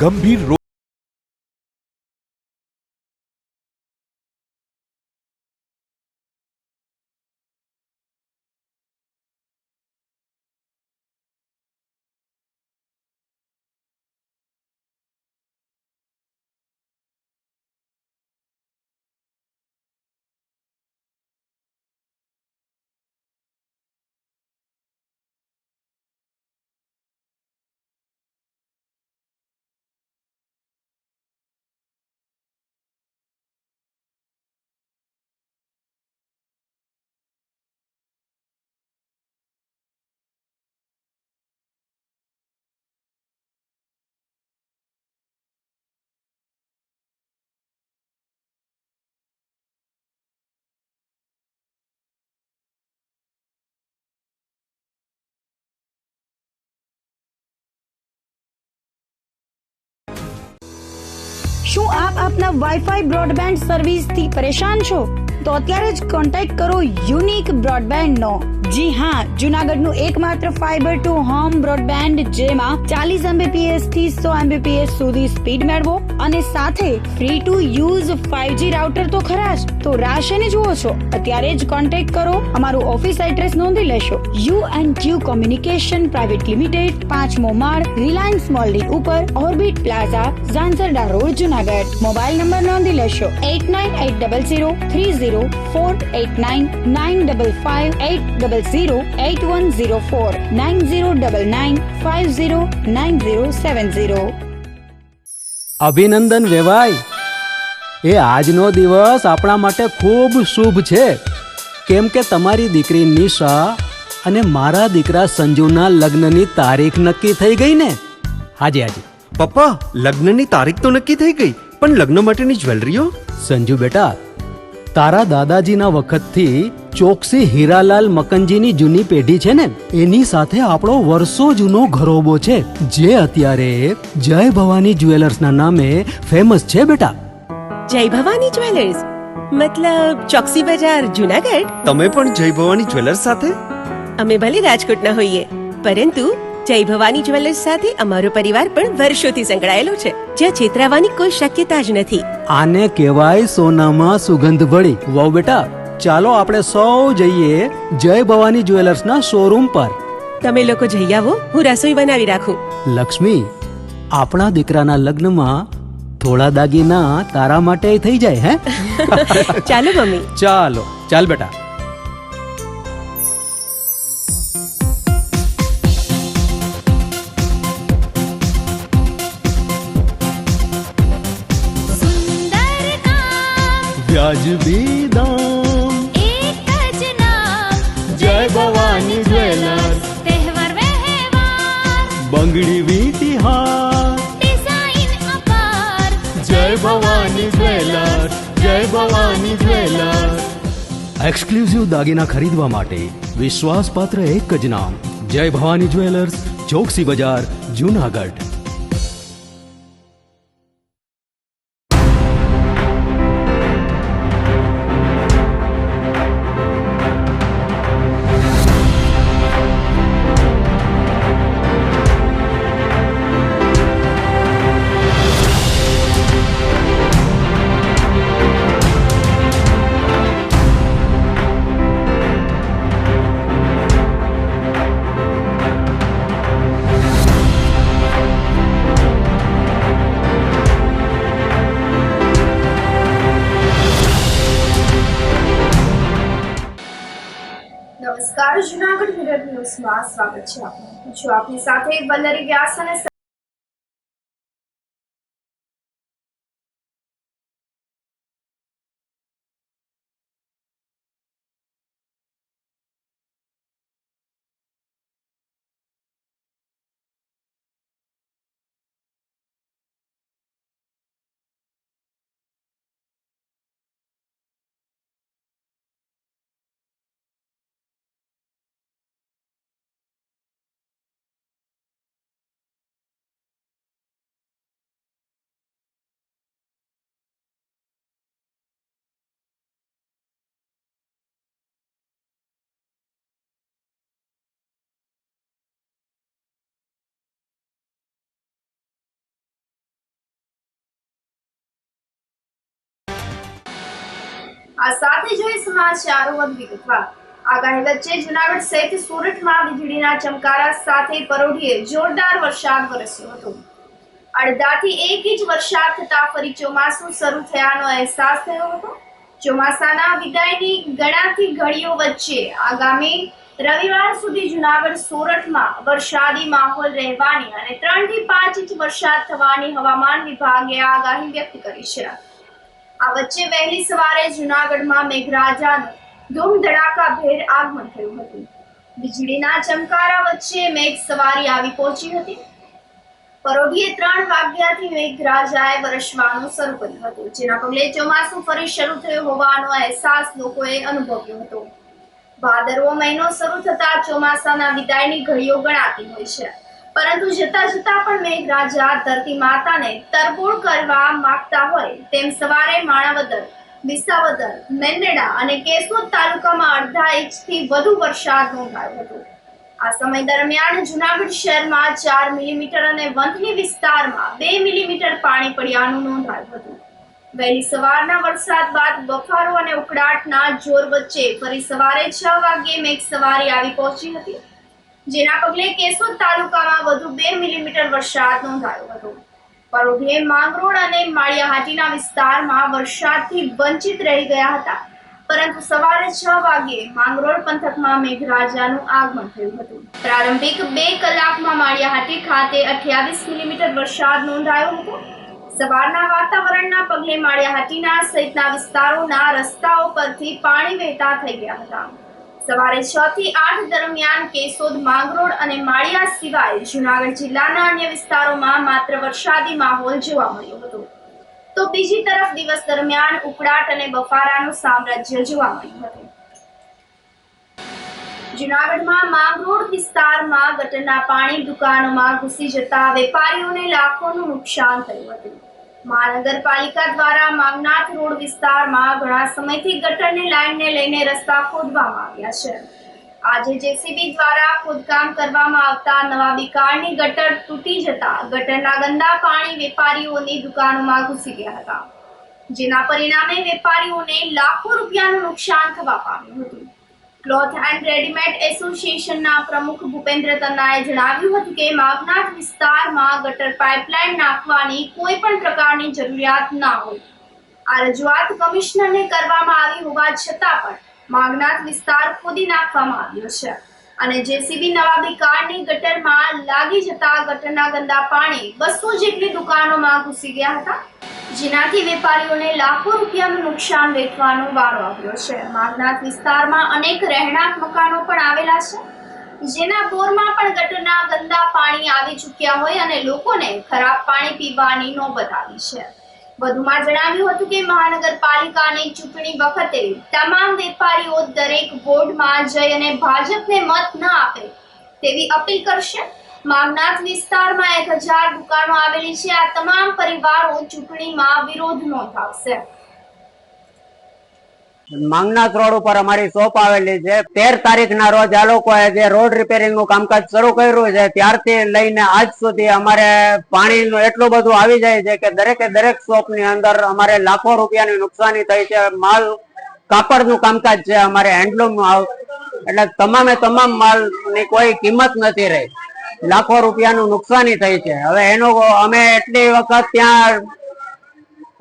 ગંભીર રોગ શું આપ આપના વાઈફાઈ બ્રોડબેન્ડ સર્વિસથી પરેશાન છો? તો અત્યારે જ કોન્ટેક્ટ કરો યુનિક બ્રોડબેન્ડનો. જી હા, જૂનાગઢનું એકમાત્ર ફાઈબર ટુ હોમ બ્રોડબેન્ડ, જેમાં 40 Mbps થી 100 Mbps સુધી સ્પીડ મેળવો અને સાથે free to use 5G router તો ખરા જ. તો રાહ શેની જુઓ છો? અત્યારે જ કોન્ટેક્ટ કરો. અમારું ઓફિસ એડ્રેસ નોંધી લેશો. U&Q કોમ્યુનિકેશન પ્રાઇવેટ લિમિટેડ, 5મો માળ, રિલાયન્સ મોલની ઉપર, orbit plaza, Zanzarda road, Junagadh. Mobile number નોંધી લેશો 89800304899558008104 9099509070. અભિનંદન વેવાય. એ આજનો દિવસ આપણા માટે ખૂબ શુભ છે, કેમ કે તમારી દીકરી નિશા અને મારા દીકરા સંજુના લગ્નની તારીખ નક્કી થઈ ગઈ ને. હાજી હાજી પપ્પા, લગ્નની તારીખ તો નક્કી થઈ ગઈ, પણ લગ્ન માટેની જ્વેલરીઓ? સંજુ બેટા, તારા દાદાજીના વખતથી ચોકસી હીરાલાલ મકનજીની જૂની પેઢી છે ને, એની સાથે આપણો વર્ષો જૂનો ઘરોબો છે, જે અત્યારે જય ભવાની જ્વેલર્સના નામે ફેમસ છે બેટા. જય ભવાની જ્વેલર્સ મતલબ ચોકસી બજાર, જૂનાગઢ? તમે પણ જય ભવાની જ્વેલર્સ સાથે? અમે ભલે રાજકોટના હોઈએ, પરંતુ જય ભવાની જ્વેલર્સ સાથે અમારો પરિવાર પણ વર્ષોથી સંકળાયેલો છે, જ્યાં છેતરાવાની કોઈ શક્યતા જ નથી. આને કહેવાય સોનામાં સુગંધ ભળી. વાવ બેટા, ચાલો આપણે સૌ જઈએ જય ભવાની જ્વેલર્સના શોરૂમ પર. તમે લોકો જઈ આવો, હું રસોઈ બનાવી રાખું. લક્ષ્મી, આપણા દીકરાના લગ્નમાં થોડા દાગીના તારા માટે થઈ જાય. હે ચાલો મમ્મી. ચાલો ચાલ બેટા. વ્યાજબી દામ, એક જ નામ, જય ભવાની જ્વેલર્સ. તહેવાર વ્યવહાર, બંગડી વીંટી હાર, ડિઝાઇન અપાર, જય ભવાની જ્વેલર્સ, જય ભવાની જ્વેલર્સ. એક્સક્લુઝિવ દાગીના ખરીદવા માટે વિશ્વાસપાત્ર એક જ નામ, જય ભવાની જ્વેલર્સ, ચોકસી બજાર, જૂનાગઢ. નમસ્કાર, જૂનાગઢ મિરર ન્યૂઝમાં સ્વાગત છે આપનું. હું છું આપની સાથે વલ્લરી વ્યાસ અને આ સાથે જોઈએ સમાચારો વધુ વિગતવાર. આગાહી વચ્ચે જુનાગઢ સહિત સુરતમાં વીજળીના ચમકારા સાથે પરોઢિયે જોરદાર વરસાદ વરસ્યો હતો. અડધાથી 1 ઇંચ વરસાદ થતા ફરી ચોમાસું શરૂ થયાનો અહેસાસ થયો હતો. ચોમાસાના વિદાયની ગણાતી ઘડીઓ વચ્ચે આગામી રવિવાર સુધી જુનાગઢ સોરઠમાં વરસાદી માહોલ રહેવાની અને 3 થી 5 ઇંચ વરસાદ થવાની હવામાન વિભાગે આગાહી વ્યક્ત કરી છે. આ વચ્ચે વહેલી સવારે જુનાગઢમાં મેઘરાજાનું ધૂમધડાકાભેર આગમન થયું હતું. વીજળીના ચમકારા વચ્ચે મેઘ સવારી આવી પહોંચી હતી. પરોઢિયે 3 વાગ્યાથી મેઘરાજાએ વરસવાનું શરૂ કર્યું હતું, જેના પગલે ચોમાસું ફરી શરૂ થયું હોવાનો અહેસાસ લોકોએ અનુભવ્યો હતો. ભાદરવો મહિનો શરૂ થતા ચોમાસાના વિદાયની ઘડીઓ ગણાતી હોય છે, પરંતુ જતા જતા પણ મેઘરાજા ધરતી માતાને તરબોળ કરવા માંગતા હોય તેમ સવારે માણાવદર, વિસાવદર, મેંદરડા અને કેશોદ તાલુકામાં અડધા ઇંચથી વધુ વરસાદ નોંધાયો હતો. આ સમય દરમિયાન જુનાગઢ શહેરમાં 4 મિલીમીટર અને વંથલી વિસ્તારમાં 2 મિલીમીટર પાણી પડ્યાનું નોંધાયું હતું. વહેલી સવારના વરસાદ બાદ બફારો અને ઉકળાટના જોર વચ્ચે ફરી સવારે 6 વાગ્યે મેઘસવારી આવી પહોંચી હતી, જેના પગલે કેશોદ તાલુકામાં વધુ 2 મિલીમીટર વરસાદ નોંધાયો હતો. પરોઢિયે માંગરોળ અને માળિયાહાટીના વિસ્તારમાં વરસાદથી વંચિત રહી ગયા હતા, પરંતુ સવારે 6 વાગ્યે માંગરોળ પંથકમાં મેઘરાજાનું આગમન થયું હતું. પ્રારંભિક 2 કલાકમાં માળિયાહાટી ખાતે 28 મિલીમીટર વરસાદ નોંધાયો હતો. સવારના વાતાવરણના પગલે માળિયાહાટીના સહિતના વિસ્તારોના રસ્તાઓ પરથી પાણી વહેતા થઈ ગયા હતા. સવારે 6 થી 8 દરમિયાન કેશોદ, માંગરોળ અને માળિયા સિવાય જુનાગઢ જિલ્લાના અન્ય વિસ્તારોમાં માત્ર વરસાદી માહોલ જોવા મળ્યો હતો, તો બીજી તરફ દિવસ દરમિયાન ઉકળાટ અને બફારાનું સામ્રાજ્ય જોવા મળ્યું હતું. જુનાગઢમાં માંગરોળ વિસ્તારમાં ગટરના પાણી દુકાનોમાં ઘૂસી જતા વેપારીઓને લાખોનું નુકસાન થયું હતું. મહાનગરપાલિકા દ્વારા માંગનાથ રોડ વિસ્તારમાં ઘણા સમયથી ગટરની લાઇનને લઈને રસ્તા ખોદવામાં આવ્યા છે. આજે જેસીબી દ્વારા ખોદકામ કરવામાં આવતા નવા બીકાળની ગટર તૂટી જતા ગટરના ગંદા પાણી વેપારીઓની દુકાનોમાં ઘૂસી ગયા હતા, જેના પરિણામે વેપારીઓને લાખો રૂપિયાનું નુકસાન થવા પામ્યું હતું. ક્લોથ એન્ડ રેડીમેડ એસોસિએશનના પ્રમુખ ભૂપેન્દ્ર તન્નાએ જણાવ્યું હતું કે માંગનાથ વિસ્તારમાં ગટર પાઇપલાઇન નાખવાની કોઈ પણ પ્રકારની જરૂરિયાત ના હોય. આ રજૂઆત કમિશનરને કરવામાં આવી હોવા છતાં પણ માંગનાથ વિસ્તાર ખોદી નાખવામાં આવ્યો છે અને જેસીબી નવા બીકાળની ગટરમાં લાગી જતા ગટરના ગંદા પાણી 200 જેટલી દુકાનોમાં ઘૂસી ગયા હતા, જેનાથી વેપારીઓને લાખો રૂપિયાનું નુકસાન વેઠવાનો વારો આવ્યો છે. માંગનાથ વિસ્તારમાં અનેક રહેણાંક મકાનો પણ આવેલા છે, જેના બોરમાં પણ ગટરના ગંદા પાણી આવી ચૂક્યા હોય અને લોકોને ખરાબ પાણી પીવાની નોબત આવી છે. વધુમાં જણાવ્યું હતું કે મહાનગરપાલિકાની ચૂંટણી વખતે તમામ વેપારીઓ દરેક વોર્ડમાં જઈ અને ભાજપને મત ન આપે તેવી અપીલ કરશે. માંગનાથ વિસ્તારમાં 1000 દુકાનો આવેલી છે. આ તમામ પરિવારો ચૂંટણીમાં વિરોધ નોંધાવશે. માંગનાથ રોડ ઉપર અમારી શોપ આવેલી છે. 13 તારીખના રોજ આ લોકોએ જે રોડ રિપેરિંગ નું કામકાજ શરૂ કર્યું છે, ત્યારથી લઈને આજ સુધી અમારે પાણીનું એટલું બધું આવી જાય છે કે દરેક શોપ ની અંદર અમારે લાખો રૂપિયાની નુકસાની થઈ છે. માલ કાપડનું કામકાજ છે, અમારે હેન્ડલૂમ નું, એટલે તમામ માલ ની કોઈ કિંમત નથી રહી. લાખો રૂપિયાનું નુકસાની થઈ છે. હવે એનું અમે એટલી વખત ત્યાં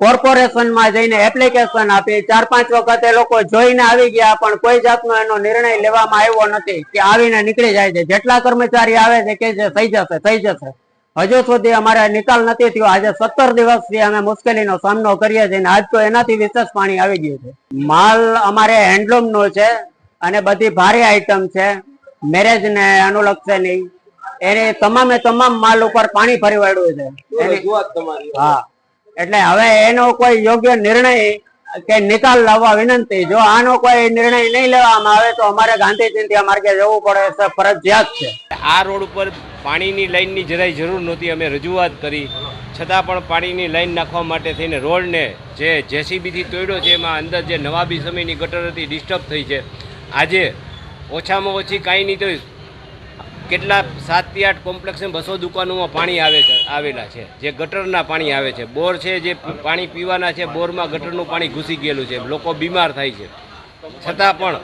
કોર્પોરેશનમાં જઈને એપ્લિકેશન આપી, 4-5 વખત એ લોકો જોઈને આવી ગયા, પણ કોઈ જાતનો એનો નિર્ણય લેવામાં આવ્યો નથી કે આવીને નીકળી જાય છે. જેટલા કર્મચારી આવે છે કે જે થઈ જશે, હજુ સુધી અમારે નિકાલ નથી થયો. આજે 17 દિવસથી અમે મુશ્કેલીનો સામનો કરીએ છીએ, આજ તો એનાથી વિશેષ પાણી આવી ગયું છે. માલ અમારે હેન્ડલૂમ નો છે અને બધી ભારે આઈટમ છે, મેરેજ ને અનુલક્ષેની, એને તમામ માલ ઉપર પાણી ફરી વળ્યું છે. હા, એટલે હવે એનો કોઈ યોગ્ય નિર્ણય કે નિકાલ લાવવા વિનંતી. જો આનો કોઈ નિર્ણય નહીં લેવામાં આવે તો અમારે ગાંધી ચિંધ્યા માર્ગે જવું પડે, ફરજિયાત છે. આ રોડ ઉપર પાણીની લાઈનની જરાય જરૂર નહોતી. અમે રજૂઆત કરી છતાં પણ પાણીની લાઈન નાખવા માટે થઈને રોડને જે જેસીબીથી તોડ્યો છે, એમાં અંદર જે નવાબી સમયની ગટર હતી ડિસ્ટર્બ થઈ છે. આજે ઓછામાં ઓછી કાંઈ નહીં તો કેટલા 7 થી 8 કોમ્પ્લેક્સમાં 200 દુકાનોમાં પાણી આવે છે. આવેલા છે, જે ગટરના પાણી આવે છે. બોર છે જે પાણી પીવાના છે, બોરમાં ગટરનું પાણી ઘૂસી ગયેલું છે, લોકો બીમાર થાય છે. છતાં પણ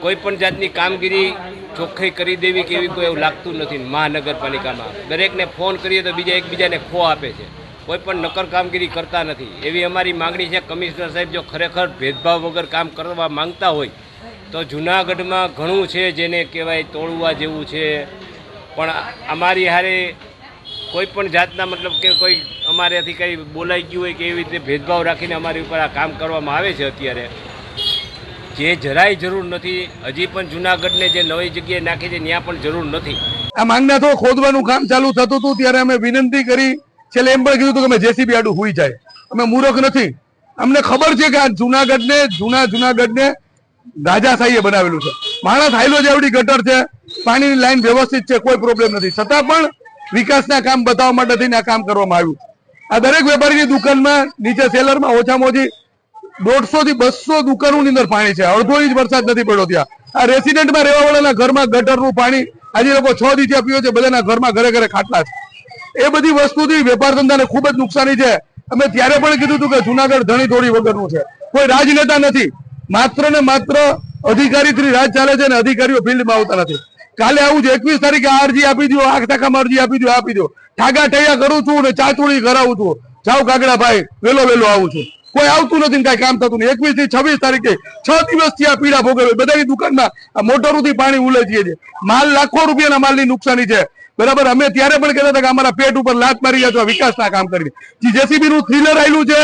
કોઈ પણ જાતની કામગીરી ચોખ્ખાઈ કરી દેવી કે એવી કોઈ એવું લાગતું નથી. મહાનગરપાલિકામાં દરેકને ફોન કરીએ તો બીજા એકબીજાને ખો આપે છે, કોઈ પણ નક્કર કામગીરી કરતા નથી. એવી અમારી માગણી છે. કમિશનર સાહેબ જો ખરેખર ભેદભાવ વગર કામ કરવા માંગતા હોય તો જૂનાગઢમાં ઘણું છે જેને કહેવાય તોડવા જેવું છે, પણ અમારી હારે કોઈ પણ જાતના મતલબ કે કોઈ અમારેથી કંઈ બોલાઈ ગયું હોય કે એવી રીતે ભેદભાવ રાખીને અમારી ઉપર આ કામ કરવામાં આવે છે અત્યારે, જે જરાય જરૂર નથી. હજી પણ જૂનાગઢને જે નવી જગ્યાએ નાખી છે ત્યાં પણ જરૂર નથી. આ માંગના તો ખોદવાનું કામ ચાલુ થતું હતું ત્યારે અમે વિનંતી કરી, છેલ્લે એમ પણ કીધું હતું કે અમે જેસીબી આડું હુઈ જાય. અમે મૂર્ખ નથી, અમને ખબર છે કે આ જૂનાગઢને રાજાશાહીએ બનાવેલું છે. માણસ હાઈલો જેવડી ગટર છે, પાણીની લાઈન વ્યવસ્થિત છે, કોઈ પ્રોબ્લેમ નથી. છતાં પણ વિકાસના કામ બતાવવા માટે થઈને આ કામ કરવામાં આવ્યું. આ દરેક વેપારીની દુકાનમાં નીચે સેલરમાં ઓછામાં ઓછી 150 થી 200 દુકાનોની અંદર પાણી છે. અડધો ઇંચ વરસાદ નથી પડ્યો ત્યાં. આ રેસિડેન્ટમાં રહેવાવાળાના ઘરમાં ગટરનું પાણી આજે લોકો 6 દિવસથી પીવે છે. બધાના ઘરમાં ઘરે ઘરે ખાટલા છે. એ બધી વસ્તુથી વેપાર ધંધાને ખૂબ જ નુકસાની છે. અમે ત્યારે પણ કીધું હતું કે જુનાગઢ ધણી થોડી વગરનું છે, કોઈ રાજનેતા નથી, માત્ર ને માત્ર અધિકારીથી રાજ ચાલે છે અને અધિકારીઓ ફિલ્ડમાં આવતા નથી. કાલે આવું છે 21 તારીખે અરજી આપી દો, 8 ટકામાં અરજી આપી દો, આપી દો. ઠાગા ઠૈયા કરું છું અને ચાચુડી કરાવું છું. જાઓ કાગડાભાઈ, વેલો આવું છું. કોઈ આવતું નથી, કઈ કામ થતું નહીં. 21 થી 26 તારીખે 6 દિવસથી આ પીડા ભોગવે. બધાની દુકાનમાં આ મોટરોથી પાણી ઉલેચીએ છે. માલ લાખો રૂપિયાના માલની નુકસાની છે. બરાબર, અમે ત્યારે પણ કહેતા હતા કે અમારા પેટ ઉપર લાત મારી ગયા છો વિકાસના કામ કરીને. જેસીબી નું થ્રીલર આવેલું છે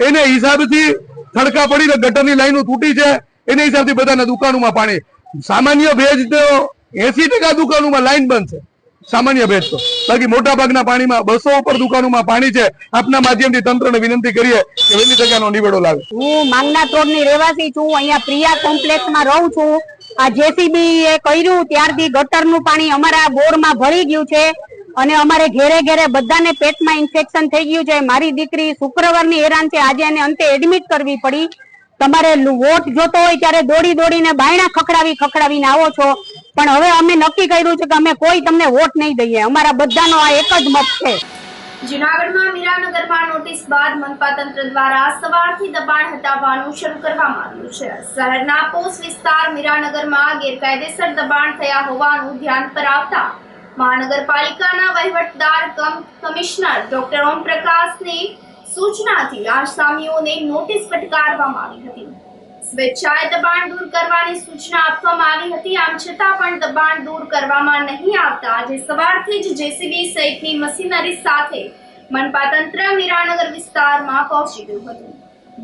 એને હિસાબથી થડકા પડીને ગટરની લાઈનો તૂટી છે, એને હિસાબથી બધાના દુકાનોમાં પાણી. સામાન્ય ભેજ તો 80% દુકાનોમાં લાઈન બંધ છે, સામાન્ય ભેજ તો. બાકી મોટા ભાગના પાણીમાં 200 ઉપર દુકાનોમાં પાણી છે. આપના માધ્યમથી તંત્રને વિનંતી કરીએ કે વહેલી તકે આનો નિવેડો લાવે. હું માંગનાથ રોડની રહેવાસી છું, અહીંયા પ્રિયા કોમ્પ્લેક્સમાં રહું છું. આ જેસીબી એ કર્યું ત્યારથી ગટરનું પાણી અમારા બોરમાં ભળી ગયું છે અને અમારે ઘેરે ઘેરે બધાને પેટમાં ઇન્ફેક્શન થઈ ગયું છે. મારી દીકરી શુક્રવારની હેરાન છે, આજે એને અંતે એડમિટ કરવી પડી. તમારે વોટ જોતો હોય ત્યારે દોડીને બાયણા ખખડાવીને આવો છો, પણ હવે અમે નક્કી કર્યું છે કે અમે કોઈ તમને વોટ નહીં દઈએ. અમારા બધાનો આ એક જ મત છે. જૂનાગઢમાં મીરાનગરમાં નોટિસ બાદ મનપા તંત્ર દ્વારા સવારથી દબાણ હટાવવાનું શરૂ કરવામાં આવ્યું છે. શહેરના પોસ્ટ વિસ્તાર મીરાનગરમાં ગેરકાયદેસર દબાણ થયા હોવાનું ધ્યાન પર આવતા મહાનગરપાલિકાના વહીવટદાર કમિશનર ડોક્ટર ઓમપ્રકાશની સૂચનાથી આસામીઓને નોટિસ ફટકારવામાં આવી હતી. સ્વેચ્છાએ દબાણ દૂર કરવાની સૂચના આપવામાં આવી હતી. આમ છતાં પણ દબાણ દૂર કરવામાં નહીં આવતા આજે સવારથી જ જેસીબી સહિતની મશીનરી સાથે મનપા તંત્ર મીરાનગર વિસ્તારમાં પહોંચી ગયું હતું.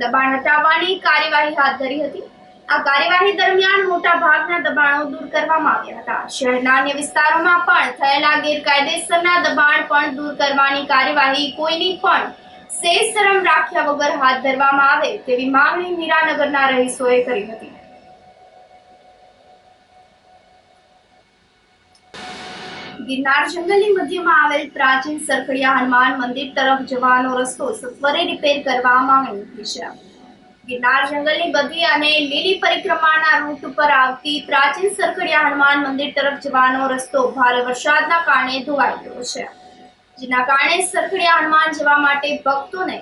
દબાણ હટાવવાની કાર્યવાહી હાથ ધરી હતી. આ કાર્યવાહી દરમિયાન મોટા ભાગના દબાણો દૂર કરવામાં આવ્યા હતા. શહેરના અન્ય વિસ્તારોમાં પણ થયેલા ગેરકાયદેસરના દબાણ પણ દૂર કરવાની કાર્યવાહી કોઈની પણ સેજ શરમ રાખ્યા વગર હાથ ધરવામાં આવે તેવી માંગણી મીરાનગરના રહીશોએ કરી હતી. ગિરનાર જંગલની મધ્યમાં આવેલ પ્રાચીન સરખડિયા હનુમાન મંદિર તરફ જવાનો રસ્તો સત્વરે રિપેર કરવા માંગણી ઉઠી છે. ગિરનાર જંગલની બધી અને લીલી પરિક્રમાના રૂટ પર આવતી પ્રાચીન સરખડિયા હનુમાન મંદિર તરફ જવાનો રસ્તો ભારે વરસાદના કારણે ધોવાઈ ગયો છે, જેના કારણે સરખડિયા હનુમાન જવા માટે ભક્તોને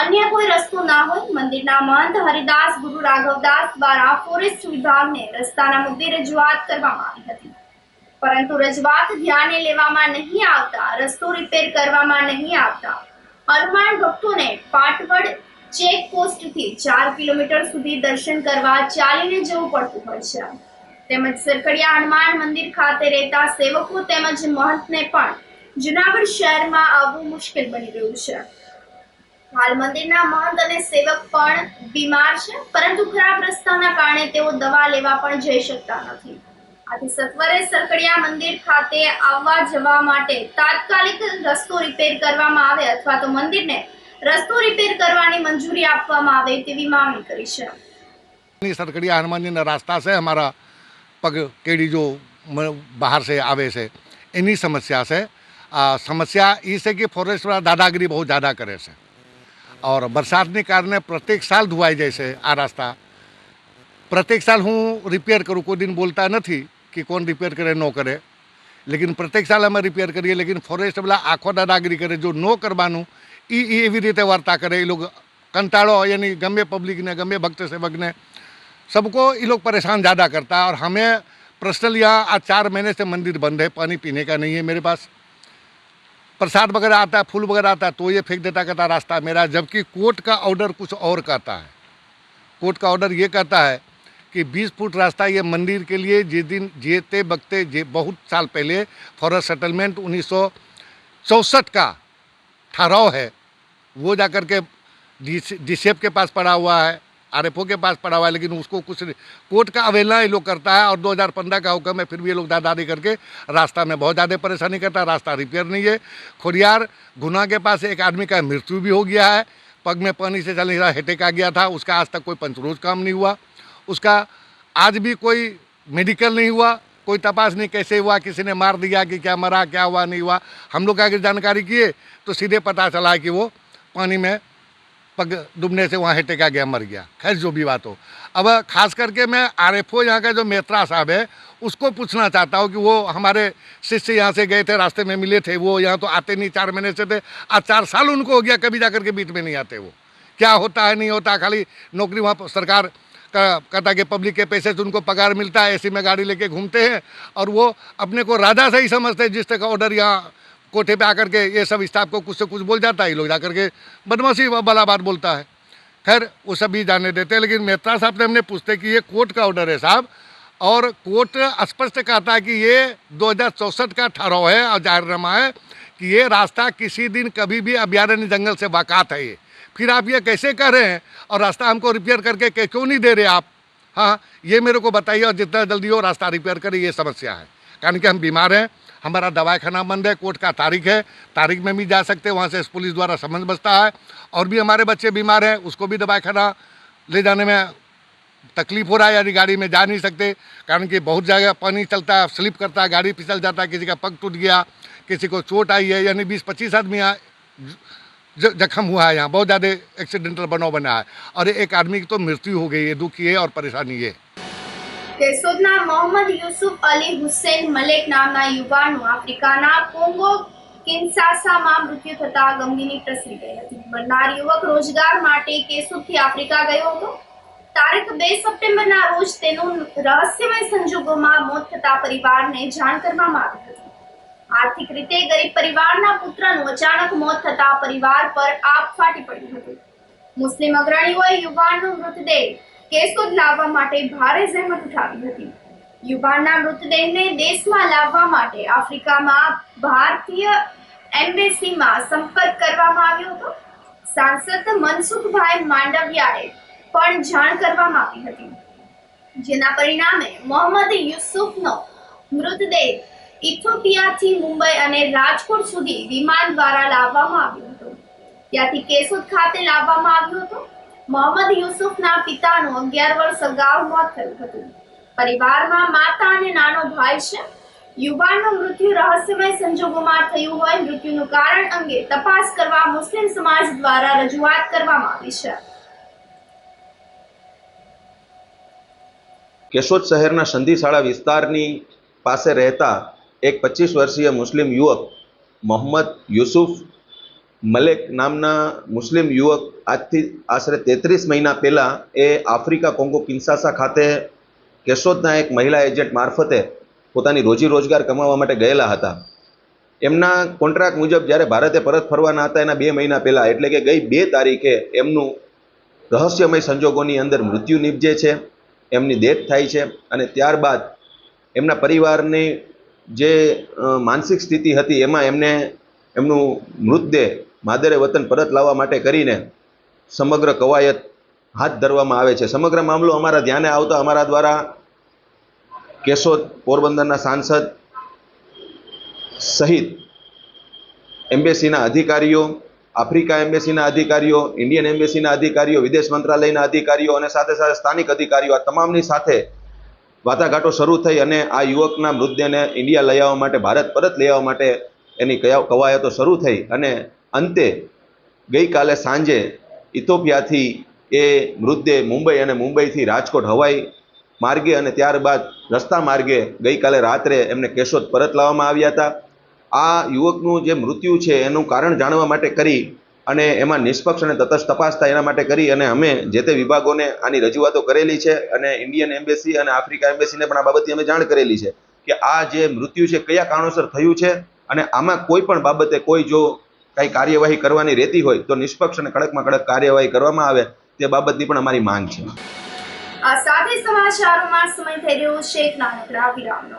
અન્ય કોઈ રસ્તો ના હોય મંદિરના મહંત હરિદાસ ગુરુ રાઘવદાસ દ્વારા ફોરેસ્ટ વિભાગને રસ્તાના મુદ્દે રજૂઆત કરવામાં આવી હતી, પરંતુ રજૂઆત ધ્યાને લેવામાં નહીં આવતા રસ્તો રિપેર કરવામાં નહીં આવતા હનુમાન ભક્તોને પાટવડ ચેક પોસ્ટથી 4 કિલોમીટર સુધી દર્શન કરવા ચાલીને જવું પડતું હોય છે. તેમજ સરખડિયા હનુમાન મંદિર ખાતે રહેતા સેવકો તેમજ મહંતને પણ જૂનાગઢ શહેરમાં આવવું મુશ્કેલ બની રહ્યું છે. હાલ મંદિરના મહંત અને સેવક પણ બીમાર છે, પરંતુ ખરાબ રસ્તાના કારણે તેઓ દવા લેવા પણ જઈ શકતા નથી. આથી સત્વરે સરખડિયા મંદિર ખાતે આવવા જવા માટે તાત્કાલિક રસ્તો રિપેર કરવામાં આવે અથવા તો મંદિરને રસ્તો રિપેર કરવાની મંજૂરી આપવામાં આવે તેવી માંગણી કરી છે. सरकड़िया हनुमान जी का रास्ता से हमारा पग केड़ी जो बाहर से आवे से इन्हीं समस्या से समस्या ये है कि फॉरेस्ट वाला दादागिरी बहुत ज़्यादा करे से और बरसात के कारण प्रत्येक साल धुआई जाए से आ रास्ता. प्रत्येक साल हूँ रिपेयर करूँ, कोई दिन बोलता नहीं कि कौन रिपेयर करे न करे. લેકિન પ્રત્યેક સાલ અમે રિપેર કરીએ, લેકિન ફોરેસ્ટ વાળા આખો દાદાગીરી કરે. જો ન કરવાનું એ એવી રીતે વર્તા કરે. એ લોકો કંટાળો यानी गमे पब्लिक ने गमे भक्त सेवक ने सबको ये लोग परेशान ज़्यादा करता है. और हमें पर्सनल यहाँ आज 4 महीने से मंदिर बंद है, पानी पीने का नहीं है मेरे पास. प्रसाद वगैरह आता है, फूल वगैरह आता है तो ये फेंक देता, कहता रास्ता मेरा. जबकि कोर्ट का ऑर्डर कुछ और कहता है. कोर्ट का ऑर्डर ये कहता है कि 20 फुट रास्ता ये मंदिर के लिए जिस दिन जेते बगते बहुत साल पहले फॉरेस्ट सेटलमेंट 1964 का ठहराव है, वो जाकर के डीसेप के पास पड़ा हुआ है, आरएफओ के पास पड़ा हुआ है. लेकिन उसको कुछ कोर्ट का अवहेलना ये लोग करता है. और 2015 का हुक्म है, फिर भी ये लोग दादागिरी करके रास्ता में बहुत ज़्यादा परेशानी करता है. रास्ता रिपेयर नहीं है. खोडियार गुना के पास एक आदमी का मृत्यु भी हो गया है, पग में पानी से चलने का हेटेक आ गया था. उसका आज तक कोई पंचरोज काम नहीं हुआ. उसका आज भी कोई मेडिकल नहीं हुआ, कोई तपास नहीं कैसे हुआ, किसी ने मार दिया कि क्या मरा, क्या हुआ नहीं हुआ. हम लोग अगर जानकारी किए तो सीधे पता चला कि वो पानी में पग डूबने से वहाँ हेटेक आ गया, मर गया. खैर जो भी बात हो. अब खास करके मैं आरएफओ यहाँ का जो मेत्रा साहब है उसको पूछना चाहता हूँ कि वो हमारे शिष्य यहाँ से गए थे, रास्ते में मिले थे, वो यहाँ तो आते नहीं, 4 महीने से थे. आज 4 साल उनको हो गया, कभी जाकर के बीच में नहीं आते. वो क्या होता है नहीं होता, खाली नौकरी वहाँ सरकार का कहता है कि पब्लिक के पैसे से उनको पगार मिलता है, ऐसी में गाड़ी लेके घूमते हैं. और वो अपने को राजा से ही समझते हैं. जिस तरह का ऑर्डर यहाँ कोठे पे आकर के ये सब स्टाफ को कुछ से कुछ बोल जाता है, ये लोग जाकर के बदमाशी भला बात बोलता है. खैर वो सब भी जाने देते हैं. लेकिन मेहता साहब ने हमने पूछते कि ये कोर्ट का ऑर्डर है साहब, और कोर्ट स्पष्ट कहता है कि ये 2064 का ठहराव है और जाहिरनामा है कि ये रास्ता किसी दिन कभी भी अभयारण्य जंगल से वाकात है. ये फिर आप ये कैसे कह रहे हैं और रास्ता हमको रिपेयर करके क्यों नहीं दे रहे आप? हाँ ये मेरे को बताइए, और जितना जल्दी हो रास्ता रिपेयर करें. ये समस्या है, कारण कि हम बीमार हैं, हमारा दवाखाना बंद है, कोर्ट का तारीख है, तारीख में भी जा सकते हैं, वहाँ से पुलिस द्वारा समझ बसता है. और भी हमारे बच्चे बीमार हैं, उसको भी दवाखाना ले जाने में तकलीफ हो रहा है, यानी गाड़ी में जा नहीं सकते, कारण कि बहुत जगह पानी चलता है, स्लिप करता है, गाड़ी फिसल जाता है, किसी का पग टूट गया, किसी को चोट आई है. यानी 20-25 आदमी यहाँ जख्म हुआ है. यहाँ बहुत ज़्यादा एक्सीडेंटल बनाव बना है और एक आदमी की तो मृत्यु हो गई है. दुखी है और परेशानी है. કેશોદના મોહમ્મદ યુસુફ અલી હુસૈન મલેક નામના યુવાનનું આફ્રિકાના કોંગો કિન્સાસામાં મૃત્યુ થતા ગમગીની પ્રસરી ગઈ હતી. મરનાર યુવક રોજગાર માટે કેશોદથી આફ્રિકા ગયો હતો. તારીખ 2 સપ્ટેમ્બરના રોજ તેનું રહસ્યમય સંજોગોમાં મોત થતા પરિવારને જાણ કરવામાં આવી હતી. આર્થિક રીતે ગરીબ પરિવારના પુત્રનું અચાનક મોત થતા પરિવાર પર આપ ફાટી પડ્યું હતું. મુસ્લિમ અગ્રણીઓએ યુવાનનો મૃતદેહ કેશોદ લાવવા માટે ભારે જહેમત ઉઠાવી હતી. યુવાનના મૃતદેહને દેશમાં લાવવા માટે આફ્રિકામાં ભારતીય એમ્બેસીમાં સંપર્ક કરવામાં આવ્યો હતો. સાંસદ મનસુખભાઈ માંડવિયાએ પણ જાણ કરવામાં આવી હતી, જેના પરિણામે મોહમ્મદ યુસુફનો મૃતદેહ ઇથોપિયાથી મુંબઈ અને રાજકોટ સુધી વિમાન દ્વારા લાવવામાં આવ્યો હતો. ત્યાંથી કેશોદ ખાતે લાવવામાં આવ્યો હતો. મોહમ્મદ યુસુફના પિતાનું 11 વર્ષ અગાઉ મોત થયું હતું. પરિવારમાં માતા અને નાનો ભાઈ છે. યુવાનનું મૃત્યુ રહસ્યમય સંજોગોમાં થયું હોય. મૃત્યુનું કારણ અંગે તપાસ કરવા મુસ્લિમ સમાજ દ્વારા રજૂઆત કરવામાં આવી છે. કેશોદ શહેરના સંધિશાળા વિસ્તારની પાસે રહેતા એક 25 વર્ષીય મુસ્લિમ યુવક મોહમ્મદ યુસુફ મલેક નામના મુસ્લિમ યુવક આજથી આશરે 33 મહિના પહેલાં એ આફ્રિકા કોંગો કિન્સાસા ખાતે કેશોદના એક મહિલા એજન્ટ મારફતે પોતાની રોજી રોજગાર કમાવા માટે ગયેલા હતા. એમના કોન્ટ્રાક્ટ મુજબ જ્યારે ભારતે પરત ફરવાના હતા એના 2 મહિના પહેલાં, એટલે કે ગઈ 2 તારીખે એમનું રહસ્યમય સંજોગોની અંદર મૃત્યુ નિપજે છે, એમની ડેથ થાય છે. અને ત્યારબાદ એમના પરિવારની જે માનસિક સ્થિતિ હતી એમાં એમને એમનું મૃતદેહ માદરે વતન પરત લાવવા માટે કરીને સમગ્ર કવાયત હાથ ધરવામાં આવે છે. સમગ્ર મામલો અમારા ધ્યાને આવતા અમારા દ્વારા કેશોદ પોરબંદરના સાંસદ સહિત એમ્બેસીના અધિકારીઓ, આફ્રિકા એમ્બેસીના અધિકારીઓ, ઇન્ડિયન એમ્બેસીના અધિકારીઓ, વિદેશ મંત્રાલયના અધિકારીઓ અને સાથે સાથે સ્થાનિક અધિકારીઓ, આ તમામની સાથે વાટાઘાટો શરૂ થઈ અને આ યુવકના મૃતદેહને ઇન્ડિયા લઈ આવવા માટે, ભારત પરત લઈ આવવા માટે એની કવાયતો શરૂ થઈ. અને અંતે ગઈકાલે સાંજે ઇથોપિયાથી એ મૃતદેહ મુંબઈ અને મુંબઈથી રાજકોટ હવાઈ માર્ગે અને ત્યારબાદ રસ્તા માર્ગે ગઈકાલે રાત્રે એમને કેશોદ પરત લાવવામાં આવ્યા હતા. આ યુવકનું જે મૃત્યુ છે એનું કારણ જાણવા માટે કરી અને એમાં નિષ્પક્ષ અને તટસ્થ તપાસ થાય એના માટે કરી અને અમે જે તે વિભાગોને આની રજૂઆતો કરેલી છે અને ઇન્ડિયન એમ્બેસી અને આફ્રિકા એમ્બેસીને પણ આ બાબતની અમે જાણ કરેલી છે કે આ જે મૃત્યુ છે કયા કારણોસર થયું છે અને આમાં કોઈ પણ બાબતે કોઈ જો કઈ કાર્યવાહી કરવાની રહેતી હોય તો નિષ્પક્ષ અને કડકમાં કડક કાર્યવાહી કરવામાં આવે તે બાબતની પણ અમારી માંગ છે. આ સાથે સમાચારોમાં સમય થઈ રહ્યો છે એક નાનકડા વિરામનો.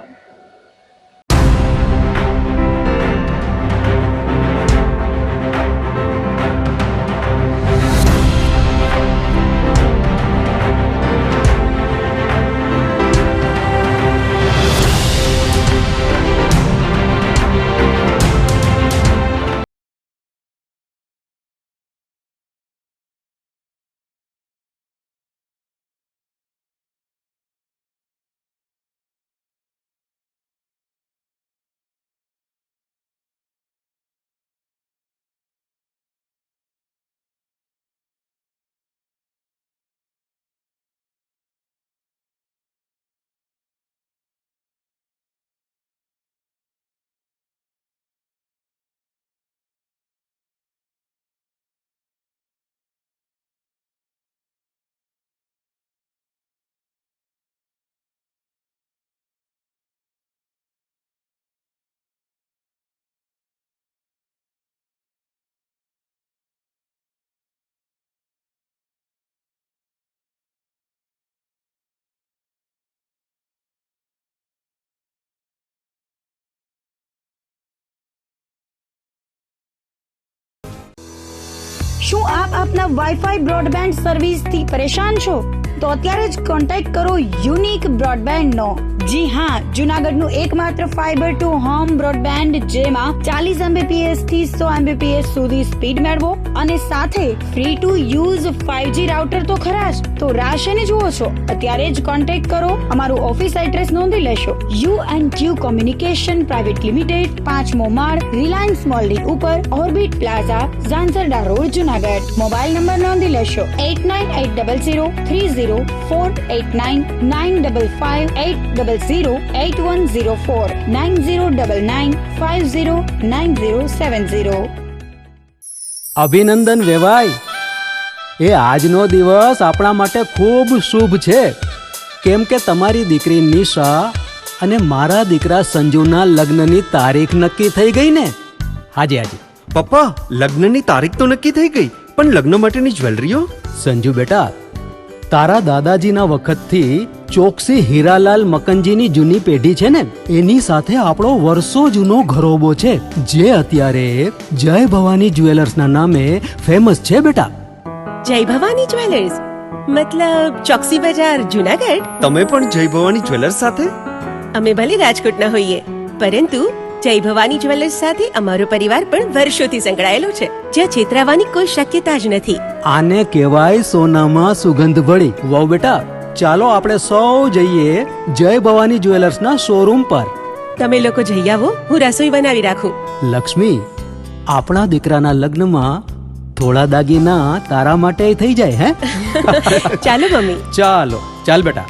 શું આપ આપના વાઈફાઈ બ્રોડબેન્ડ સર્વિસથી પરેશાન છો તો અત્યારે જ કોન્ટેક્ટ કરો યુનિક બ્રોડબેન્ડ નો. જી હા, જુનાગઢનું એકમાત્ર ફાઈબર ટુ હોમ બ્રોડબેન્ડ જેમાં 40 Mbps થી 100 Mbps સુધી સ્પીડ મેળવો અને સાથે free to use 5G router તો ખરા જ. તો રાહ શેને જુઓ છો? અત્યારે જ કોન્ટેક્ટ કરો. અમારું ઓફિસ એડ્રેસ નોંધી લેશો. U&Q કોમ્યુનિકેશન પ્રાઇવેટ લિમિટેડ, 5મો માળ, રિલાયન્સ મોલની ઉપર, orbit plaza, Zanzarda road, Junagadh. Mobile number નોંધી લેશો 89803048995580808104 9099509070. અભિનંદન વેવાઈ. એ આજનો દિવસ આપણા માટે ખૂબ શુભ છે, કેમ કે તમારી દીકરી નિશા અને મારા દીકરા સંજુના લગ્નની તારીખ નક્કી થઈ ગઈ ને. હાજી હાજી પપ્પા, લગ્નની તારીખ તો નક્કી થઈ ગઈ, પણ લગ્ન માટેની જ્વેલરીઓ? સંજુ બેટા, તારા દાદાજીના વખતથી ચોકસી હીરાલાલ મકનજીની જૂની પેઢી છે ને, એની સાથે આપણો વર્ષો જૂનો ઘરોબો છે, જે અત્યારે જય ભવાની જ્વેલર્સના નામે ફેમસ છે બેટા. જય ભવાની જ્વેલર્સ મતલબ ચોકસી બજાર, જુનાગઢ? તમે પણ જય ભવાની જ્વેલર્સ સાથે? અમે ભલે રાજકોટના હોઈએ, પરંતુ જય ભવાની જ્વેલર્સ સાથે અમારો પરિવાર પણ વર્ષોથી સંકળાયેલો છે, જ્યાં છેતરાવાની કોઈ શક્યતા જ નથી. આને કહેવાય સોનામાં સુગંધ ભળી. વહુ બેટા, ચાલો આપણે સૌ જઈએ જય ભવાની જ્વેલર્સના શોરૂમ પર. તમે લોકો જઈ આવો, હું રસોઈ બનાવી રાખું. લક્ષ્મી, આપણા દીકરાના લગ્નમાં થોડા દાગીના તારા માટે થઈ જાય. હે ચાલો મમ્મી. ચાલો ચાલ બેટા.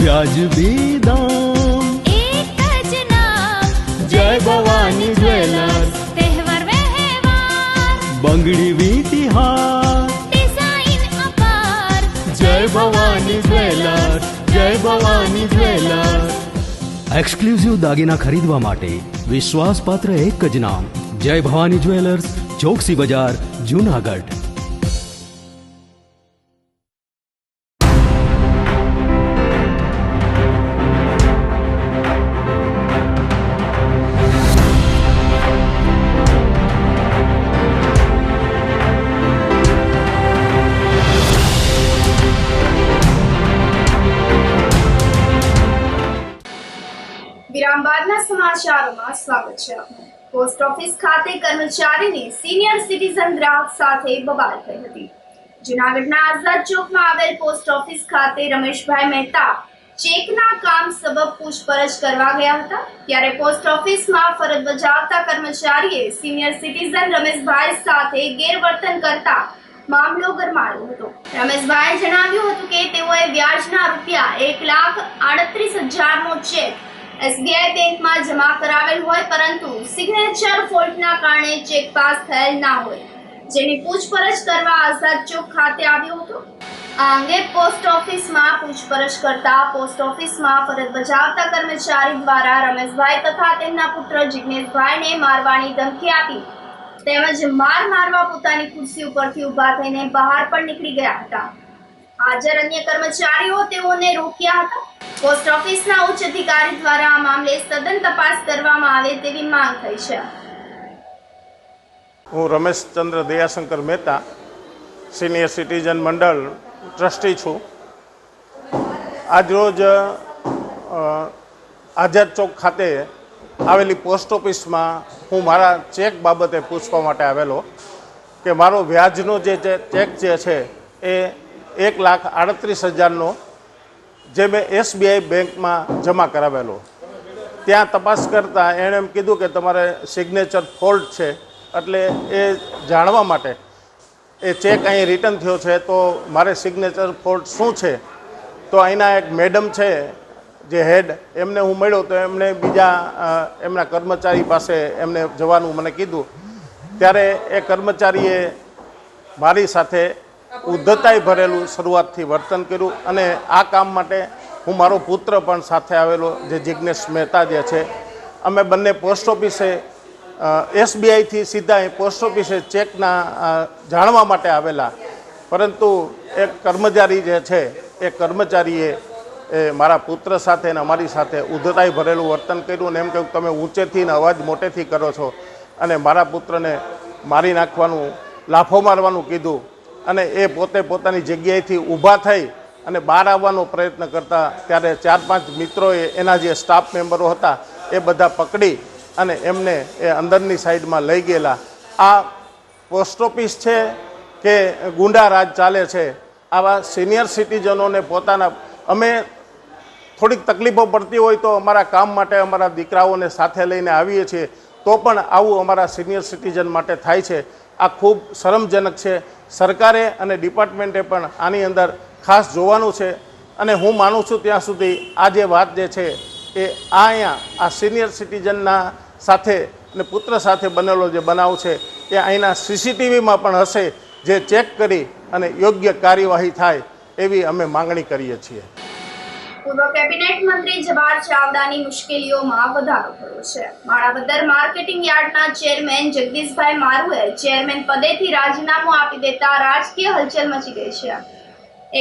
વ્યાજબી દામ, એક જ નામ, જય ભવાની જ્વેલર્સ. તહેવાર વ્યવહાર, બંગડી વીટી હાર, ડિઝાઇન અપાર, જય ભવાની જ્વેલર્સ, જય ભવાની જ્વેલર્સ. એક્સક્લુઝિવ દાગીના ખરીદવા માટે વિશ્વાસપાત્ર એક જ નામ, જય ભવાની જ્વેલર્સ, ચોકસી બજાર, જુનાગઢ. વિરામ બાદના સમાચારોમાં સ્વાગત છે આપનું. પોસ્ટ ઓફિસ ખાતે કર્મચારીની સિનિયર સિટીઝન ગ્રાહક સાથે બબાલ થઈ હતી. જૂનાગઢના આઝાદ ચોકમાં આવેલ પોસ્ટ ઓફિસ ખાતે રમેશભાઈ મહેતા ચેકના કામ સબબ પૂછપરછ કરવા ગયા હતા ત્યારે પોસ્ટ ઓફિસમાં ફરજ બજાવતા કર્મચારીએ સિનિયર સિટીઝન રમેશભાઈ સાથે ગેરવર્તન કરતા મામલો ગરમાયો હતો. રમેશભાઈએ જણાવ્યું હતું કે તેઓએ વ્યાજના રૂપિયા 1,38,000નો ચેક SBI બેંકમાં જમા કરાવેલ હોય પરંતુ સિગ્નેચર ફોલ્ટના કારણે ચેક પાસ થયેલ ના હોય, જેની પૂછપરછ કરવા આઝાદ ચોક ખાતે આવ્યો હતો. આ અંગે પોસ્ટ ઓફિસમાં પૂછપરછ કરતા પોસ્ટ ઓફિસમાં ફરજ બજાવતા કર્મચારી દ્વારા રમેશભાઈ તથા તેમના પુત્ર જિગ્નેશભાઈને મારવાની ધમકી આપી તેમજ મારવા પોતાની ખુરશી ઉપરથી ઊભા થઈને બહાર પણ નીકળી ગયા હતા. હાજર અન્ય કર્મચારીઓ તેઓને રોક્યા હતા. પોસ્ટ ઓફિસના ઉચ્ચ અધિકારી દ્વારા આ મામલે સઘન તપાસ કરવામાં આવે તેવી માંગ થઈ છે. હું રમેશચંદ્ર દયાશંકર મહેતા, સિનિયર સિટીઝન મંડળ ટ્રસ્ટી છું. આજરોજ આઝાદ ચોક ખાતે આવેલી પોસ્ટ ઓફિસમાં હું મારા ચેક બાબતે પૂછવા માટે આવેલો કે મારો વ્યાજનો જે ચેક જે છે એ 1,38,000નો જે મેં SBI બેંકમાં જમા કરાવેલો. ત્યાં તપાસ કરતાં એણે એમ કીધું કે તમારે સિગ્નેચર ફોલ્ટ છે, એટલે એ જાણવા માટે એ ચેક અહીં રિટર્ન થયો છે તો મારે સિગ્નેચર ફોલ્ટ શું છે તો અહીંના એક મેડમ છે જે હેડ, એમને હું મળ્યો તો એમણે બીજા એમના કર્મચારી પાસે એમને જવાનું મને કીધું. ત્યારે એ કર્મચારીએ મારી સાથે ઉદ્ધતાઈ ભરેલું શરૂઆતથી વર્તન કર્યું અને આ કામ માટે હું મારો પુત્ર પણ સાથે આવેલો જે જિગ્નેશ મહેતા જે છે, અમે બંને પોસ્ટ ઓફિસે SBIથી સીધા પોસ્ટ ઓફિસે ચેકના જાણવા માટે આવેલા, પરંતુ એક કર્મચારી જે છે એ કર્મચારીએ મારા પુત્ર સાથે અને અમારી સાથે ઉદ્ધતાઈ ભરેલું વર્તન કર્યું અને એમ કહ્યું તમે ઊંચેથી ને અવાજ મોટેથી કરો છો અને મારા પુત્રને મારી નાખવાનું, લાફો મારવાનું કીધું અને એ પોતે પોતાની જગ્યાએથી ઊભા થઈ અને બહાર આવવાનો પ્રયત્ન કરતા ત્યારે 4-5 મિત્રોએ એના જે સ્ટાફ મેમ્બરો હતા એ બધા પકડી અને એમને એ અંદરની સાઈડમાં લઈ ગયેલા. આ પોસ્ટ ઓફિસ છે કે ગુંડા રાજ ચાલે છે? આવા સિનિયર સિટીઝનોને પોતાના, અમે થોડીક તકલીફો પડતી હોય તો અમારા કામ માટે અમારા દીકરાઓને સાથે લઈને આવીએ છીએ તો પણ આવું અમારા સિનિયર સિટીઝન માટે થાય છે. આ ખૂબ શરમજનક છે. સરકારે અને ડિપાર્ટમેન્ટે પણ આની અંદર ખાસ જોવાનું છે અને હું માનું છું ત્યાં સુધી આ જે વાત જે છે એ અહીંયા આ સિનિયર સિટીઝનના સાથે અને પુત્ર સાથે બનેલો જે બનાવ છે એ અહીંના CCTVમાં પણ હશે, જે ચેક કરી અને યોગ્ય કાર્યવાહી થાય એવી અમે માંગણી કરીએ છીએ. પૂર્વ કેબિનેટ મંત્રી જવાહર ચાવડાની મુશ્કેલીઓમાં વધારો થયો છે. માણાવદર માર્કેટિંગ યાર્ડના ચેરમેન જગદીશભાઈ મારુએ ચેરમેન પદેથી રાજીનામું આપી દેતા રાજકીય હલચલ મચી ગઈ છે.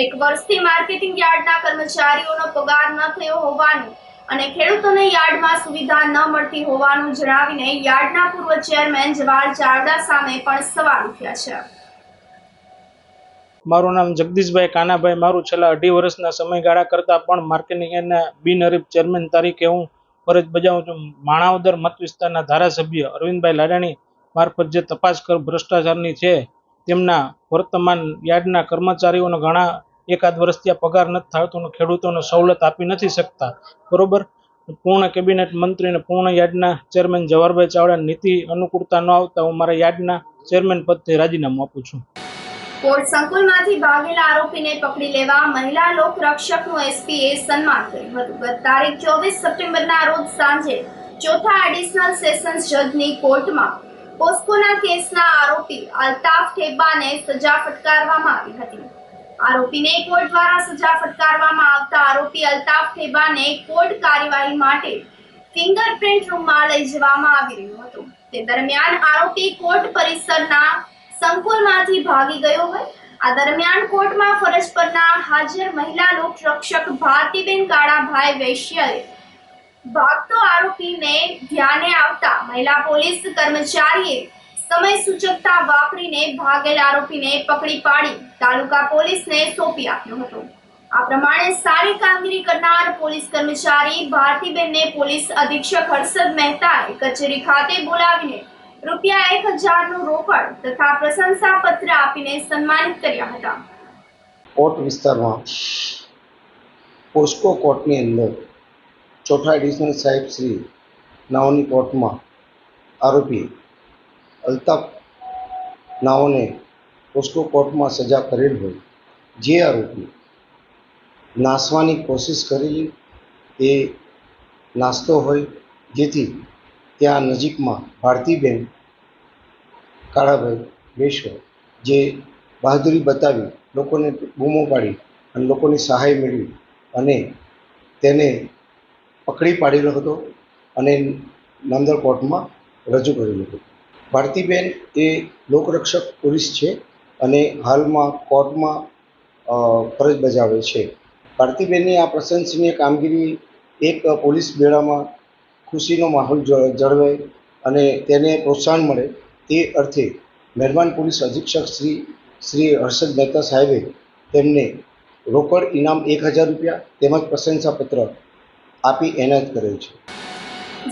1 વર્ષથી માર્કેટિંગ યાર્ડના કર્મચારીઓનો પગાર ન થયો હોવાનું અને ખેડૂતોને યાર્ડમાં સુવિધા ન મળતી હોવાનું જણાવીને યાર્ડના પૂર્વ ચેરમેન જવાહર ચાવડા સામે પણ સવાલ ઉઠ્યા છે. મારું નામ જગદીશભાઈ કાનાભાઈ મારું છેલ્લા 2.5 વર્ષના સમયગાળા કરતાં પણ માર્કેટિંગ યાર્ડના બિનહરીફ ચેરમેન તરીકે હું ફરજ બજાવું છું. માણાવદર મત વિસ્તારના ધારાસભ્ય અરવિંદભાઈ લાડાણી મારફત જે તપાસ ભ્રષ્ટાચારની છે તેમના વર્તમાન યાર્ડના કર્મચારીઓનો ઘણા 1-2 વર્ષથી આ પગાર નથી થતો અને ખેડૂતોને સવલત આપી નથી શકતા, બરોબર. પૂર્ણ કેબિનેટ મંત્રી અને પૂર્ણ યાર્ડના ચેરમેન જવાહરભાઈ ચાવડા નીતિ અનુકૂળતા ન આવતા હું મારા યાર્ડના ચેરમેન પદથી રાજીનામું આપું છું. કોર્ટ સંકુલમાંથી ભાગેલા આરોપીને પકડી લેવા મહિલા લોકરક્ષકનું એસપીએ સન્માન કર્યું હતું. ગત તારીખ 24 સપ્ટેમ્બરના રોજ સાંજે ચોથા એડિશનલ સેશન્સ જજની કોર્ટમાં પોસ્કોના કેસના આરોપી અલ્તાફ ઠેબાને સજા ફટકારવામાં આવી હતી. આરોપીને કોર્ટ દ્વારા સજા ફટકારવામાં આવતા આરોપી અલ્તાફ ઠેબાને કોર્ટ કાર્યવાહી માટે ફિંગરપ્રિન્ટ રૂમમાં લઈ જવામાં આવી રહ્યું હતું. તે દરમિયાન આરોપી કોર્ટ પરિસરના સંકુલમાંથી ભાગી ગયો હોય. આ દરમિયાન કોર્ટમાં ફરજ પરના હાજર મહિલા લોકરક્ષક ભારતીબેન કાળાભાઈ વૈશ્યએ ભાગતો આરોપીને ધ્યાને આવતા મહિલા પોલીસ કર્મચારીએ સમય સૂચકતા વાપરીને ભાગેલ આરોપીને પકડી પાડી તાલુકા પોલીસને સોંપી આપ્યો હતો. આ પ્રમાણે સારી કામગીરી કરનાર પોલીસ કર્મચારી ભારતીબેનને પોલીસ અધિક્ષક હર્ષદ મહેતાએ કચેરી ખાતે બોલાવીને રૂપિયા 1,000નું રોકડ તથા પ્રશંસાપત્ર આપીને સન્માનિત કર્યા હતા. કોટ વિસ્તારમાં પોસ્કો કોર્ટની અંદર ચોથા એડિશનલ સાહેબ શ્રી નાઓની કોર્ટમાં આરોપી અલ્તાફ નાઓને પોસ્કો કોર્ટમાં સજા કરેલ હોય, જે આરોપી નાસવાની કોશિશ કરેલી એ નાસ્તો હોય, જેથી ત્યાં નજીકમાં ભારતીબેન કાળાભાઈ બેસવા જે બહાદુરી બતાવી લોકોને બૂમો પાડી અને લોકોની સહાય મેળવી અને તેને પકડી પાડેલો હતો અને નામદાર કોર્ટમાં રજૂ કરેલો હતો. ભારતીબેન એ લોકરક્ષક પોલીસ છે અને હાલમાં કોર્ટમાં ફરજ બજાવે છે. ભારતીબેનની આ પ્રશંસનીય કામગીરી એક પોલીસ બેડામાં ખુશીનો માહોલ જળવાય અને તેને પ્રોત્સાહન મળે તે અર્થે મહેરબાન પોલીસ અધિક્ષક શ્રી હર્ષદ મહેતા સાહેબે તેમને રોકડ ઇનામ 1000 રૂપિયા તેમજ પ્રશંસાપત્ર આપી એનાયત કરેલ છે.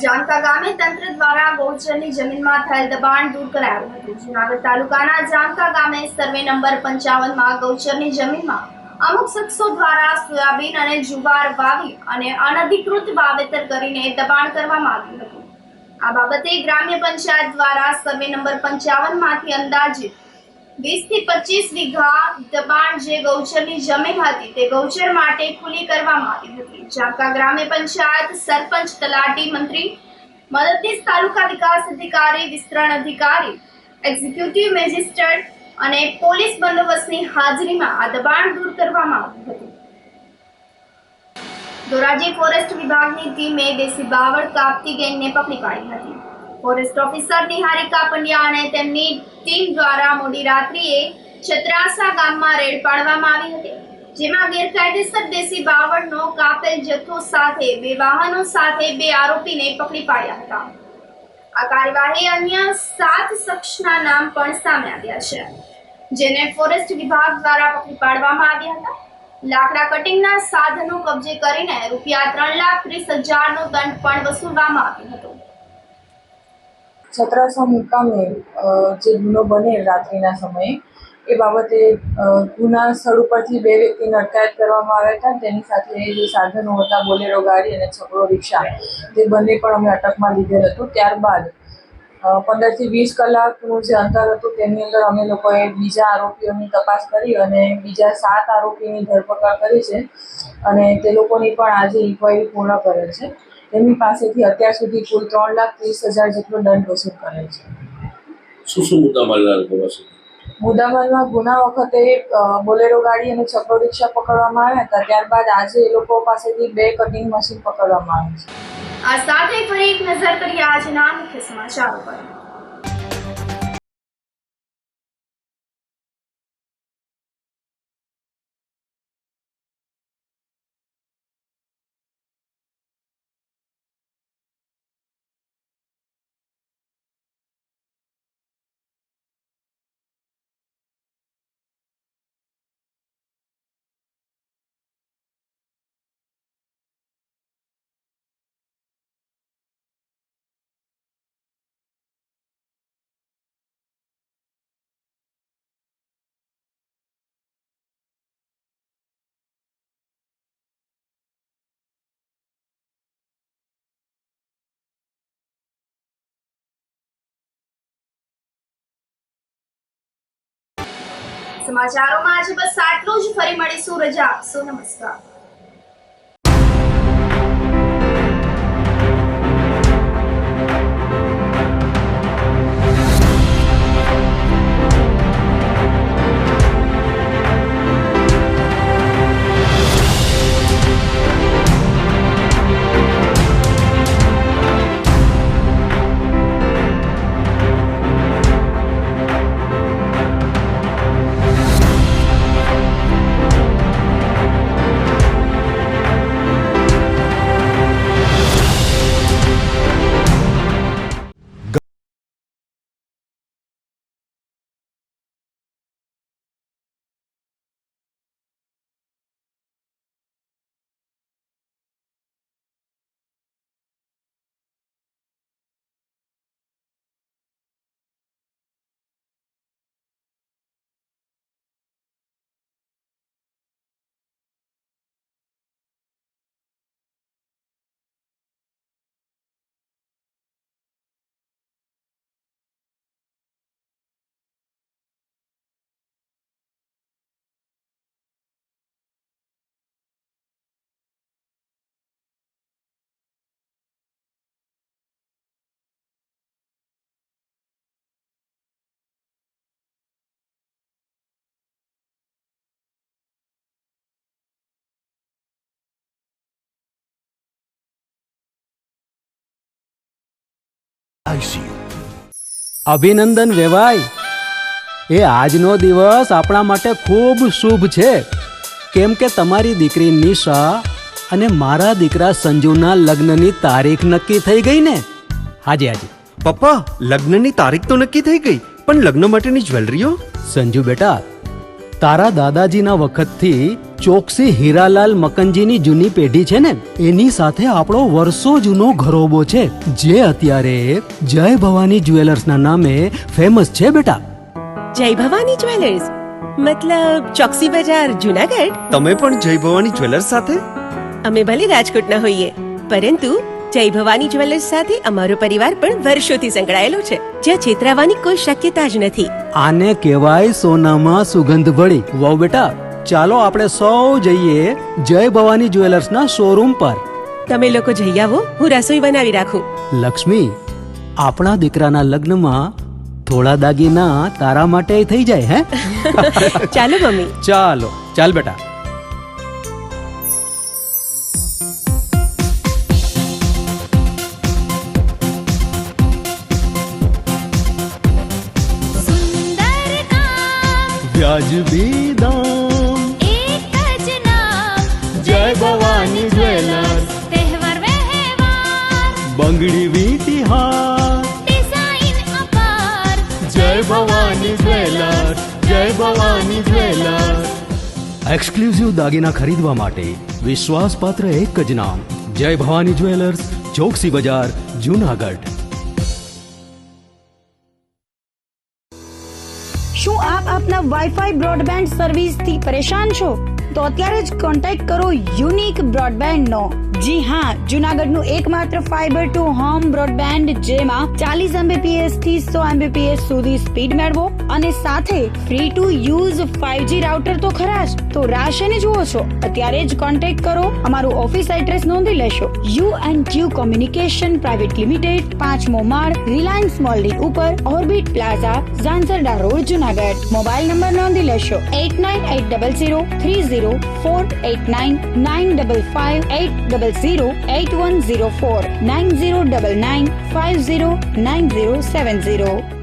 જામકા ગામે તંત્ર દ્વારા ગૌચરની જમીનમાં થયેલ દબાણ દૂર કરાયું હતું. જૂનાગઢ તાલુકાના જામકા ગામે સર્વે નંબર 55માં ગૌચરની જમીનમાં અમુક શખ્સો દ્વારા સોયાબીન અને જુવાર વાવી અને અનધિકૃત વાવેતર કરીને દબાણ કરવામાં આવ્યું હતું. આ બાબતે ગ્રામ્ય પંચાયત દ્વારા સર્વે નંબર 55 માંથી અંદાજિત 20 થી 25 વીઘા દબાણ જે ગૌચરની જમીન હતી તે ગૌચર માટે ખુલ્લી કરવામાં આવી હતી. જામકા ગ્રામ્ય પંચાયત સરપંચ, તલાટી, મંત્રી, મદદનીશ તાલુકા વિકાસ અધિકારી, વિસ્તરણ અધિકારી, એક્ઝિક્યુટિવ મેજિસ્ટ્રેટ અને પોલીસ બંદોબસ્તની હાજરીમાં આ દબાણ દૂર કરવામાં આવ્યું હતું. ધોરાજી ફોરેસ્ટ વિભાગની ટીમે દેશી બાવળ કાપતી ગેંગને પકડી પાડી હતી. ફોરેસ્ટ ઓફિસર નિહારિકા પંડ્યા અને તેમની ટીમ દ્વારા મોડી રાત્રિએ છત્રાસા ગામમાં રેડ પાડવામાં આવી હતી, જેમાં ગેરકાયદેસર દેશી બાવળનો કાપેલ જથ્થો સાથે 2 વાહનો સાથે 2 આરોપીને પકડી પાડ્યા હતા. આ કાર્યવાહી અન્ય 7 શખ્સના નામ પણ સામે આવ્યા છે, જેને ફોરેસ્ટ વિભાગ દ્વારા પકડી પાડવામાં આવ્યા હતા. લાકડા કટિંગના સાધનો કબજે કરીને ₹3,30,000નો દંડ પણ વસૂલવામાં આવ્યો હતો. છત્રાસા મુકામે જે ગુનો બનેલ રાત્રિના સમયે એ બાબતે ગુના સ્થળ ઉપરથી 2 વ્યક્તિને અટકાયત કરવામાં આવ્યા હતા. તેની સાથે જે સાધનો હતા, બોલેરો ગાડી અને છકડો રિક્ષા, તે બંને પણ અમે અટકમાં લીધેલ હતું. ત્યારબાદ 15 થી 20 કલાકનું જે અંતર હતું તેની અંદર અમે લોકોએ બીજા આરોપીઓની તપાસ કરી અને બીજા 7 આરોપીની ધરપકડ કરી છે અને તે લોકોની પણ આજે ઇન્ક્વાયરી પૂર્ણ કરેલ છે. તેમની પાસેથી અત્યાર સુધી કુલ 3,30,000 જેટલો દંડ વસૂલ કરેલ છે. શું મુદ્દામાલમાં ગુના વખતે બોલેરો ગાડી અને છકડો રિક્ષા પકડવામાં આવ્યા હતા. ત્યારબાદ આજે એ લોકો પાસેથી 2 કટિંગ મશીન પકડવામાં આવી છે. આ સાથે ફરી એક નજર કરીએ આજના મુખ્ય સમાચારો પર. સમાચારોમાં આજે બસ આટલું જ. ફરી મળીશું. રજા આપશો. નમસ્કાર. અભિનંદન વેવાઈ. એ આજનો દિવસ આપણા માટે ખૂબ શુભ છે, કેમ કે તમારી દીકરી નિશા અને મારા દીકરા સંજુના લગ્નની તારીખ નક્કી થઈ ગઈ ને. હાજી હાજી. પપ્પા, લગ્નની તારીખ તો નક્કી થઈ ગઈ, પણ લગ્ન માટેની જ્વેલરીઓ? સંજુ બેટા, તારા દાદાજીના વખતથી ચોકસી હીરાલાલ મકનજીની જૂની પેઢી છે ને, એની સાથે આપણો વર્ષો જૂનો ઘરોબો છે, જે અત્યારે જય ભવાની જ્વેલર્સના નામે ફેમસ છે બેટા. જય ભવાની જ્વેલર્સ મતલબ ચોકસી બજાર જુનાગઢ? તમે પણ જય ભવાની જ્વેલર્સ સાથે? અમે ભલે રાજકોટના હોઈએ, પરંતુ જય ભવાની જ્વેલર્સ સાથે અમારો પરિવાર પણ વર્ષોથી સંકળાયેલો છે, જ્યાં છેતરાવાની કોઈ શક્યતા જ નથી. આને કહેવાય સોનામાં સુગંધ ભળી. વાવ બેટા, ચાલો આપણે સૌ જઈએ જય ભવાની જ્વેલર્સના શોરૂમ પર. તમે લોકો જઈ આવો, હું રસોઈ બનાવી રાખું. લક્ષ્મી, આપણા દીકરાના લગ્નમાં થોડા દાગીના તારા માટે થઈ જાય. હે ચાલો મમ્મી. ચાલો ચાલ બેટા. सुंदर काम વ્યાજબી દામ, एक જ नाम જય ભવાની જ્વેલર્સ, तहेवार व्यवहार બંગડી વીટી હાર, डिजाइन अपार જય ભવાની જ્વેલર્સ, જય ભવાની જ્વેલર્સ. એક્સક્લુઝિવ દાગીના ખરીદવા માટે વિશ્વાસપાત્ર એક જ નામ, જય ભવાની જ્વેલર્સ, ચોકસી બજાર, જૂનાગઢ. શું આપ આપના વાઈફાઈ બ્રોડબેન્ડ સર્વિસથી પરેશાન છો? તો અત્યારે જ કોન્ટેક્ટ કરો યુનિક બ્રોડબેન્ડ નો. જી હા, જુનાગઢનું એકમાત્ર ફાઈબર ટુ હોમ બ્રોડબેન્ડ, જેમાં 40 Mbps થી 100 Mbps સુધી સ્પીડ મેળવો અને સાથે free to use 5G router તો ખરા જ. તો રાહ શેની જુઓ છો? અત્યારે જ કોન્ટેક્ટ કરો. અમારું ઓફિસ એડ્રેસ નોંધી લેશો. U&Q કોમ્યુનિકેશન પ્રાઇવેટ લિમિટેડ, 5મો માળ, રિલાયન્સ મોલની ઉપર, orbit plaza, Zanzarda road, Junagadh. Mobile number નોંધી લેશો 898003048995580081049099509070.